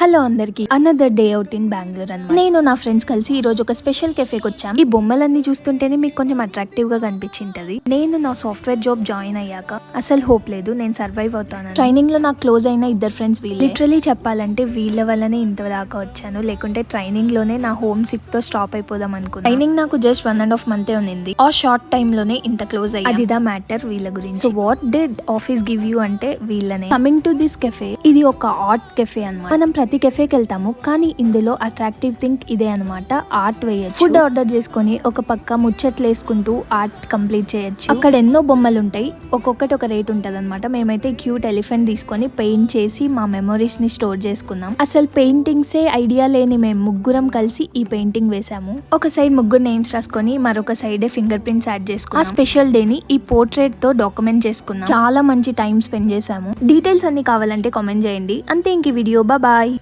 Hello అందరికి another day out in Bengaluru అన్నమాట. నేను నా ఫ్రెండ్స్ కలిసి ఈ రోజు ఒక స్పెషల్ కెఫేకి వచ్చాం. ఈ బొమ్మలన్నీ చూస్తుంటేనే మీకు కొంచెం అట్రాక్టివ్ గా కనిపించింటది. నేను నా సాఫ్ట్వేర్ జాబ్ జాయిన్ అయ్యాక అసలు హోప్ లేదు నేను సర్వైవ్ అవుతాను. ట్రైనింగ్ లో నాకు క్లోజ్ అయిన ఇద్దరు ఫ్రెండ్స్ వీళ్ళు. లిటరలీ చెప్పాలంటే వీళ్ళ వల్లనే ఇంత దాకా వచ్చాను. లేకుంటే ట్రైనింగ్ లోనే నా హోమ్ సిక్ తో స్టాప్ అయిపోదాం అనుకున్నాను. ట్రైనింగ్ నాకు జస్ట్ 1.5 month ఉంది. ఆ షార్ట్ టైమ్ లోనే ఇంత క్లోజ్ అయ్యి అది దా మ్యాటర్ వీళ్ళ గురించి. So what did office give you అంటే వీళ్ళనే. కమింగ్ టు దిస్ కెఫే, ఇది ఒక ఆర్ట్ కెఫే అన్నమాట. మనం ప్రతి కెఫేకి వెళ్తాము కానీ ఇందులో అట్రాక్టివ్ థింగ్ ఇదే అనమాట. ఆర్ట్ వేయచ్చు, ఫుడ్ ఆర్డర్ చేసుకొని ఒక పక్క ముచ్చట్లు వేసుకుంటూ ఆర్ట్ కంప్లీట్ చేయొచ్చు. అక్కడ ఎన్నో బొమ్మలు ఉంటాయి, ఒక్కొక్కటి ఒక రేట్ ఉంటది అనమాట. మేమైతే క్యూట్ ఎలిఫెంట్ తీసుకొని పెయింట్ చేసి మా మెమరీస్ ని స్టోర్ చేసుకున్నాం. అసలు పెయింటింగ్సే ఐడియా లేని మేము ముగ్గురం కలిసి ఈ పెయింటింగ్ వేసాము. ఒక సైడ్ ముగ్గురు నేమ్స్ రాసుకొని మరొక సైడ్ ఫింగర్ ప్రింట్స్ యాడ్ చేసుకున్నాం. ఆ స్పెషల్ డే ని ఈ పోర్ట్రేట్ తో డాక్యుమెంట్ చేసుకున్నాం. చాలా మంచి టైం స్పెండ్ చేసాము. డీటెయిల్స్ అన్ని కావాలంటే కామెంట్ చేయండి. అంతే ఇంక వీడియో. బాయ్.